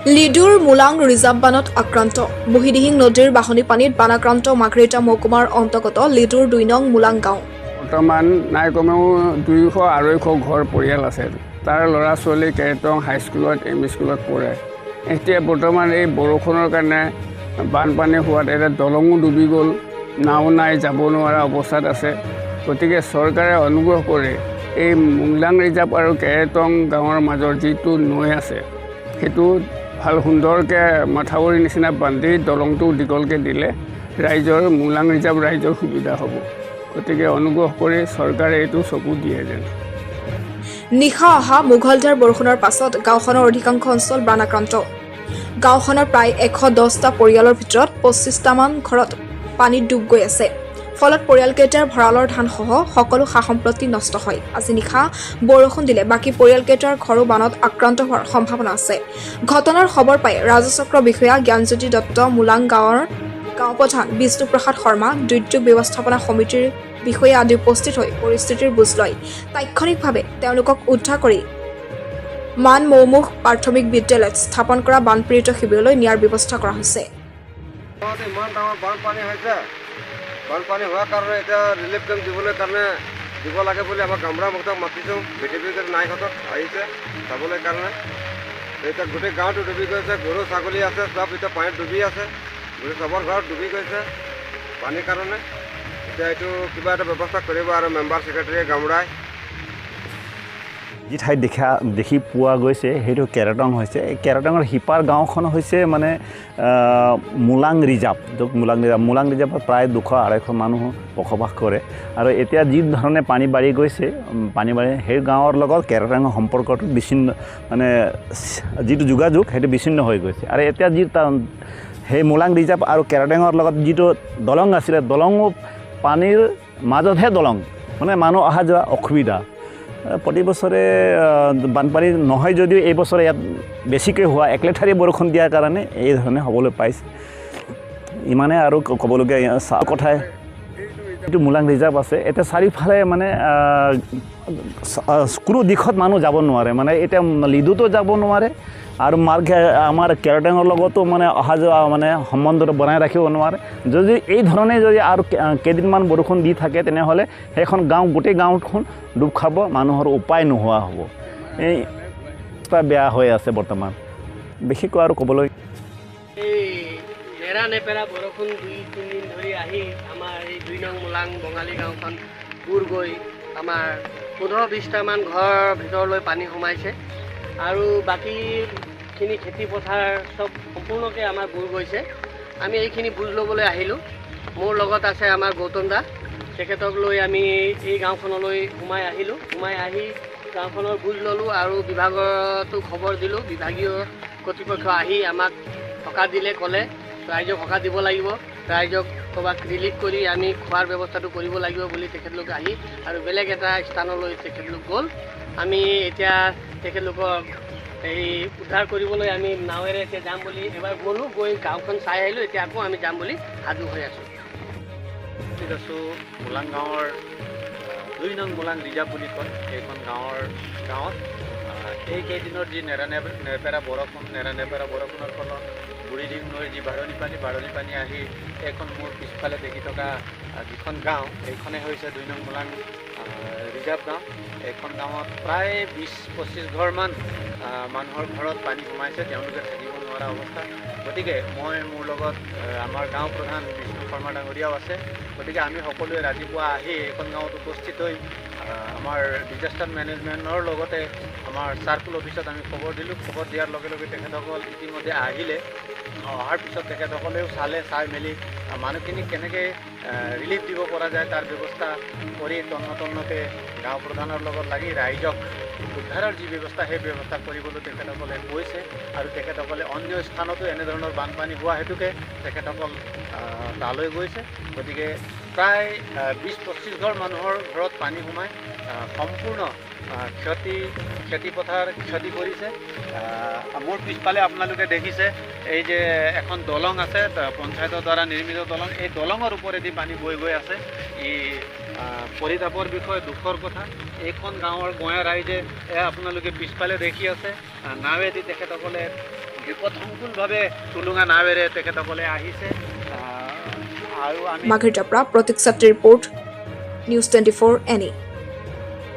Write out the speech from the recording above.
লিডুৰ মুলাং ৰিজাৰ্ভ বানত আক্ৰান্ত বুহিদিহিং নদীৰ বাহনী পানীত বানাক্ৰান্ত মাঘৰিটা মহকুমাৰ অন্তৰ্গত লিডুৰ ২ নং মুলাং গাঁও। বৰ্তমান নাই কমেও ২০০-২৫০ ঘৰ পৰিয়াল আছে। তাৰ ল'ৰা ছোৱালী কেৰেটং হাইস্কুলত এম ই স্কুলত পঢ়ে। এতিয়া বৰ্তমান এই বৰষুণৰ কাৰণে বানপানী হোৱাত এটা দলঙো ডুবি গ'ল, নাও নাই, যাব নোৱাৰা অৱস্থাত আছে। গতিকে চৰকাৰে অনুগ্ৰহ কৰি এই মুলাং ৰিজাৰ্ভ আৰু কেৰেটং গাঁৱৰ মাজৰ যিটো নৈ আছে সেইটো ভাল সুন্দৰকৈ মাথাউৰি নিচিনা বান্ধি দলংটো দীঘলকৈ দিলে ৰাইজৰ মুলাং ৰিজাৰ্ভ ৰাইজৰ সুবিধা হ'ব। গতিকে অনুগ্ৰহ কৰি চৰকাৰে এইটো চকু দিয়ে যেন। নিশা অহা মুঘলধাৰ বৰষুণৰ পাছত গাঁওখনৰ অধিকাংশ অঞ্চল বানাক্ৰান্ত। গাঁওখনৰ প্ৰায় ১১০টা পৰিয়ালৰ ভিতৰত ২৫টামান ঘৰত পানীত ডুব গৈ আছে। ফলত পৰিয়ালকেইটাৰ ভঁৰালৰ ধানসহ সকলো সা সম্পত্তি নষ্ট হয়। আজি নিশা বৰষুণ দিলে বাকী পৰিয়ালকেইটাৰ ঘৰো বানত আক্ৰান্ত হোৱাৰ সম্ভাৱনা আছে। ঘটনাৰ খবৰ পাই ৰাজচক্ৰ বিষয়া জ্ঞানজ্যোতি দত্ত, মুলাং গাঁৱৰ গাঁও প্ৰধান বিষ্ণুপ্ৰসাদ শৰ্মা, দুৰ্যোগ ব্যৱস্থাপনা সমিতিৰ বিষয়া আদি উপস্থিত হৈ পৰিস্থিতিৰ বুজ লয়। তাৎক্ষণিকভাৱে তেওঁলোকক উদ্ধাৰ কৰি মান মৌমুখ প্ৰাথমিক বিদ্যালয়ত স্থাপন কৰা বানপীড়িত শিবিৰলৈ নিয়াৰ ব্যৱস্থা কৰা হৈছে। ইমান ডাঙৰ বানপানী হৈছে, বানপানী হোৱাৰ কাৰণে এতিয়া ৰিলিফ কেম্প দিবলৈ কাৰণে দিব লাগে বুলি আমাৰ গামবুঢ়ামুখক মাতিছোঁ। বিটিপি নাইহঁতক আহিছে চাবলৈ কাৰণে। এতিয়া গোটেই গাঁৱটো ডুবি গৈছে, গৰু ছাগলী আছে, চব এতিয়া পানীত ডুবি আছে। গোটেই চবৰ ঘৰত ডুবি গৈছে পানীৰ কাৰণে। এতিয়া এইটো কিবা এটা ব্যৱস্থা কৰিব আৰু মেম্বাৰ ছেক্ৰেটাৰীয়ে গামবুঢ়াই। যি ঠাইত দেখি পোৱা গৈছে সেইটো কেৰেটং হৈছে। এই কেৰেটঙৰ সিপাৰ গাঁওখন হৈছে মানে মুলাং ৰিজাৰ্ভ। মুলাং ৰিজাৰ্ভত প্ৰায় ২০০-২৫০ মানুহ বসবাস কৰে। আৰু এতিয়া যি ধৰণে পানী বাঢ়ি গৈছে, সেই গাঁৱৰ লগত কেৰেটঙৰ সম্পৰ্কটো বিচ্ছিন্ন, মানে যিটো যোগাযোগ সেইটো বিচ্ছিন্ন হৈ গৈছে। আৰু এতিয়া সেই মুলাং ৰিজাৰ্ভ আৰু কেৰেটঙৰ লগত যিটো দলং আছিলে, দলঙো পানীৰ মাজতহে দলং, মানে মানুহ অহা যোৱা অসুবিধা। প্ৰতি বছৰে বানপানী নহয় যদিও এই বছৰে ইয়াত বেছিকৈ হোৱা একলেঠাৰি বৰষুণ দিয়াৰ কাৰণে এই ধৰণে হ'বলৈ পাইছে। ইমানে আৰু ক'বলগীয়া কথাই এইটো মুলাং ৰিজাৰ্ভ আছে। এতিয়া চাৰিওফালে মানে কোনো দিশত মানুহ যাব নোৱাৰে, মানে এতিয়া লিডুতো যাব নোৱাৰে আৰু আমাৰ কেৰেটঙৰ লগতো মানে অহা যোৱা মানে সম্বন্ধটো বনাই ৰাখিব নোৱাৰে। যদি এই ধৰণে যদি আৰু কেইদিনমান বৰষুণ দি থাকে তেনেহ'লে সেইখন গাঁও, গোটেই গাঁওখন ডুব খাব, মানুহৰ উপায় নোহোৱা হ'ব। এই বেয়া হৈ আছে বৰ্তমান। বিশেষকৈ আৰু ক'বলৈ এই নেৰা নেপেৰা বৰষুণ ২-৩ দিন ধৰি আহি আমাৰ এই ২ নং মুলাং বঙালী গাঁওখন বুৰ গৈ আমাৰ ১৫-২০টামান ঘৰৰ ভিতৰলৈ পানী সোমাইছে। আৰু বাকীখিনি খেতি পথাৰ চব সম্পূৰ্ণকৈ আমাৰ বুৰ গৈছে। আমি এইখিনি বুজ ল'বলৈ আহিলোঁ। মোৰ লগত আছে আমাৰ গৌতম দা, তেখেতক লৈ আমি এই গাঁওখনলৈ সোমাই আহিলোঁ। সোমাই আহি গাঁওখনৰ বুজ ল'লোঁ আৰু বিভাগতো খবৰ দিলোঁ। বিভাগীয় কৰ্তৃপক্ষ আহি আমাক সকাহ দিলে, ক'লে ৰাইজক সকাহ দিব লাগিব, ৰাইজক ক'ৰবাত ৰিলিফ কৰি আমি খোৱাৰ ব্যৱস্থাটো কৰিব লাগিব বুলি তেখেতলোক আহি আৰু বেলেগ এটা স্থানলৈ তেখেতলোক গ'ল। আমি এতিয়া তেখেতলোকক এই উদ্ধাৰ কৰিবলৈ আমি নাৱেৰে এতিয়া যাম বুলি এবাৰ গ'লোঁ, গৈ গাঁওখন চাই আহিলোঁ। এতিয়া আকৌ আমি যাম বুলি সাজু হৈ আছোঁ। উপস্থিত আছোঁ মুলাং গাঁৱৰ ২ নং মুলাং ৰিজাৰ্ভ বুলি কয় এইখন গাঁৱত এইকেইদিনৰ যি নেৰা নেপেৰা বৰষুণৰ ফলত বুঢ়ীডিং নৈৰ যি বাঢ়নী পানী আহি এইখন মোৰ পিছফালে দেখি থকা যিখন গাঁও, এইখনে হৈছে ২ নং মুলাং ৰিজাৰ্ভ গাঁও। এইখন গাঁৱত প্ৰায় ২০-২৫ ঘৰমান মানুহৰ ঘৰত পানী সোমাইছে, তেওঁলোকে থাকিব নোৱাৰা অৱস্থা। গতিকে মোৰ লগত আমাৰ গাঁও প্ৰধান বিষ্ণু শৰ্মা ডাঙৰীয়াও আছে। গতিকে আমি সকলোৱে ৰাতিপুৱা আহি এইখন গাঁৱত উপস্থিত হৈ আমাৰ ডিজাষ্টাৰ মেনেজমেণ্টৰ লগতে আমাৰ চাৰ্কুল অফিচত আমি খবৰ দিলোঁ। খবৰ দিয়াৰ লগে লগে তেখেতসকল ইতিমধ্যে আহিলে। অহাৰ পিছত তেখেতসকলেও চাই মেলি মানুহখিনিক কেনেকৈ ৰিলিফ দিব পৰা যায় তাৰ ব্যৱস্থা কৰি তন্নতন্নকৈ গাঁও প্ৰধানৰ লগত লাগি ৰাইজক উদ্ধাৰৰ যি ব্যৱস্থা সেই ব্যৱস্থা কৰিবলৈ তেখেতসকলে কৈছে। আৰু তেখেতসকলে অন্য স্থানতো এনেধৰণৰ বানপানী হোৱা হেতুকে তেখেতসকল তালৈ গৈছে। গতিকে প্ৰায় ২০-২৫ ঘৰ মানুহৰ ঘৰত পানী সোমাই সম্পূৰ্ণ খেতিপথাৰ ক্ষতি কৰিছে। মোৰ পিছফালে আপোনালোকে দেখিছে এই যে এখন দলং আছে, পঞ্চায়তৰ দ্বাৰা নিৰ্মিত দলং। এই দলঙৰ ওপৰেদি পানী বৈ গৈ আছে। ই পৰিতাপৰ বিষয়, দুখৰ কথা। এইখন গাঁৱৰ গঞা ৰাইজে আপোনালোকে পিছফালে দেখি আছে নাৱেদি তেখেতসকলে বিপদসংকুলভাৱে টুলুঙা নাৱেৰে তেখেতসকলে আহিছে আৰু আমি মাঘিৰ পৰা প্ৰতীক ছাত্ৰীৰ ৰিপৰ্ট নিউজ 24 এনি